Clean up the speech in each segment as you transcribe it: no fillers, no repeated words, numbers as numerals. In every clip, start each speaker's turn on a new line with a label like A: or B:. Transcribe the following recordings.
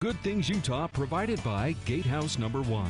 A: Good Things Utah, provided by Gatehouse Number 1.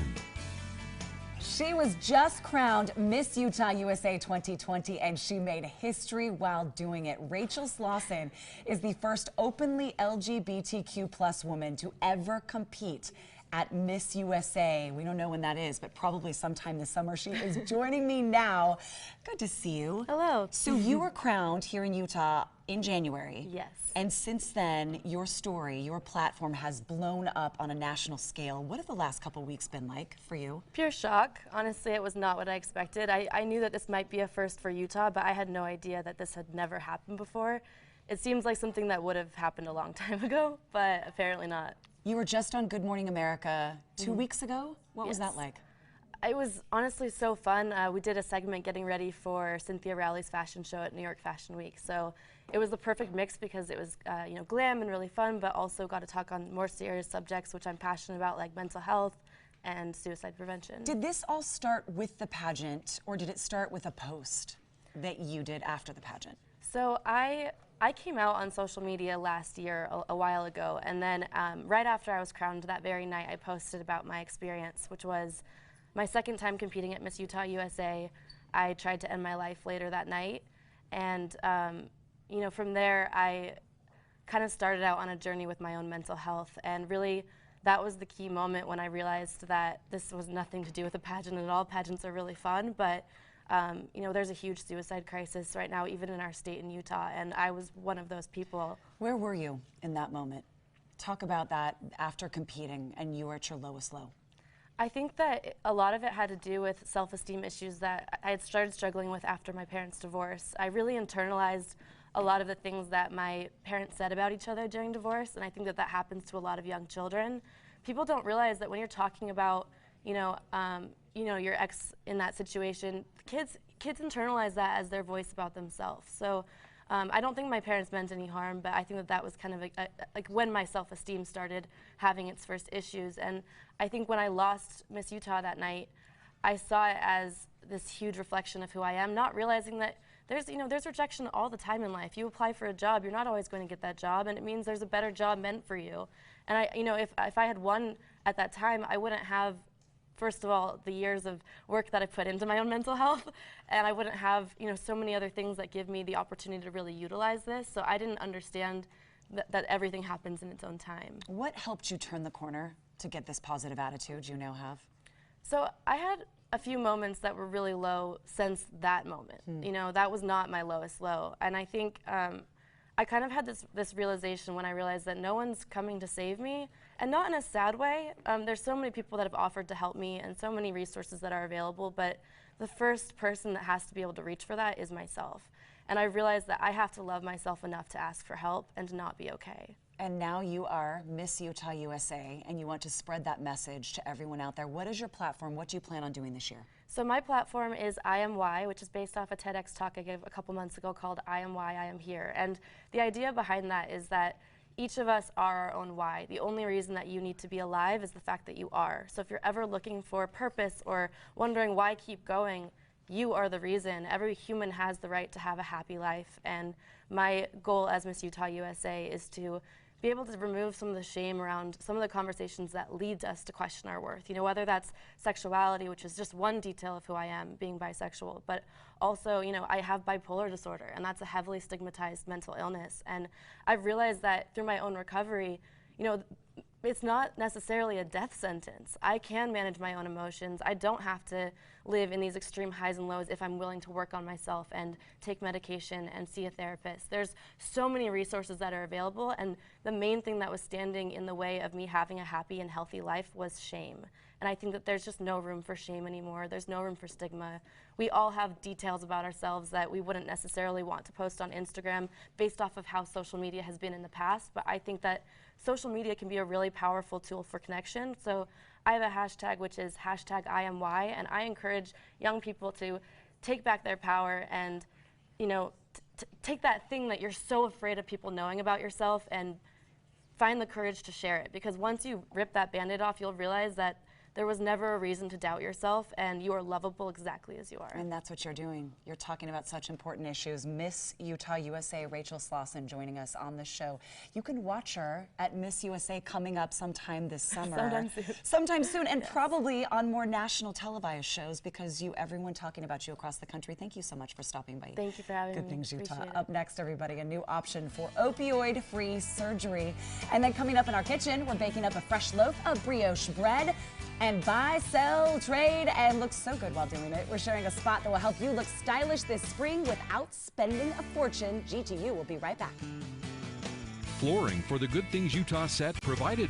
B: She was just crowned Miss Utah USA 2020, and she made history while doing it. Rachel Slauson is the first openly LGBTQ plus woman to ever compete at Miss USA. We don't know when that is, but probably sometime this summer. She is joining me now. Good to see you.
C: Hello.
B: So you were crowned here in Utah in January.
C: Yes.
B: And since then, your story, your platform has blown up on a national scale. What have the last couple weeks been like for you?
C: Pure shock. Honestly, it was not what I expected. I knew that this might be a first for Utah, but I had no idea that this had never happened before. It seems like something that would have happened a long time ago, but apparently not.
B: You were just on Good Morning America 2 weeks ago. What was that like?
C: It was honestly so fun. We did a segment getting ready for Cynthia Rowley's fashion show at New York Fashion Week. So it was the perfect mix because it was glam and really fun, but also got to talk on more serious subjects, which I'm passionate about, like mental health and suicide prevention.
B: Did this all start with the pageant, or did it start with a post that you did after the pageant?
C: So I came out on social media last year, a while ago, and then right after I was crowned that very night, I posted about my experience, which was my second time competing at Miss Utah USA. I tried to end my life later that night, and from there I kind of started out on a journey with my own mental health, and really that was the key moment when I realized that this was nothing to do with a pageant at all. Pageants are really fun, but there's a huge suicide crisis right now, even in our state in Utah, and I was one of those people. Where
B: were you in that moment? Talk about that after competing and you were at your lowest low.
C: I think that a lot of it had to do with self-esteem issues that I had started struggling with after my parents' divorce. I really internalized a lot of the things that my parents said about each other during divorce, and I think that that happens to a lot of young children. People don't realize that when you're talking about your ex in that situation, kids internalize that as their voice about themselves. So I don't think my parents meant any harm, but I think that that was kind of like when my self-esteem started having its first issues. And I think when I lost Miss Utah that night, I saw it as this huge reflection of who I am, not realizing that there's rejection all the time in life. You apply for a job, you're not always going to get that job, and it means there's a better job meant for you. And if I had won at that time, I wouldn't have, first of all, the years of work that I put into my own mental health, and I wouldn't have so many other things that give me the opportunity to really utilize this. So I didn't understand that everything happens in its own time.
B: What helped you turn the corner to get this positive attitude you now have?
C: So I had a few moments that were really low since that moment. That was not my lowest low, and I think I kind of had this realization when I realized that no one's coming to save me, and not in a sad way. There's so many people that have offered to help me and so many resources that are available, but the first person that has to be able to reach for that is myself. And I realized that I have to love myself enough to ask for help and to not be okay.
B: And now you are Miss Utah USA, and you want to spread that message to everyone out there. What is your platform? What do you plan on doing this year?
C: So my platform is I Am Why, which is based off a TEDx talk I gave a couple months ago called I Am Why I Am Here. And the idea behind that is that each of us are our own why. The only reason that you need to be alive is the fact that you are. So if you're ever looking for purpose or wondering why keep going, you are the reason. Every human has the right to have a happy life. And my goal as Miss Utah USA is to be able to remove some of the shame around some of the conversations that leads us to question our worth. Whether that's sexuality, which is just one detail of who I am, being bisexual, but also, I have bipolar disorder, and that's a heavily stigmatized mental illness. And I've realized that through my own recovery, it's not necessarily a death sentence. I can manage my own emotions. I don't have to live in these extreme highs and lows if I'm willing to work on myself and take medication and see a therapist. There's so many resources that are available, and the main thing that was standing in the way of me having a happy and healthy life was shame. And I think that there's just no room for shame anymore. There's no room for stigma. We all have details about ourselves that we wouldn't necessarily want to post on Instagram based off of how social media has been in the past, but I think that social media can be a really powerful tool for connection. So I have a hashtag, which is hashtag I Am Why, and I encourage young people to take back their power and take that thing that you're so afraid of people knowing about yourself and find the courage to share it. Because once you rip that Band-Aid off, you'll realize that there was never a reason to doubt yourself, and you are lovable exactly as you are.
B: And that's what you're doing. You're talking about such important issues. Miss Utah USA, Rachel Slauson, joining us on the show. You can watch her at Miss USA coming up sometime this summer. Sometime soon, and yes, probably on more national televised shows, because everyone talking about you across the country. Thank you so much for stopping by.
C: Thank you for having me.
B: Good Things Utah. Up next, everybody, a new option for opioid-free surgery. And then coming up in our kitchen, we're baking up a fresh loaf of brioche bread and buy, sell, trade, and look so good while doing it. We're sharing a spot that will help you look stylish this spring without spending a fortune. GTU will be right back.
A: Flooring for the Good Things Utah set provided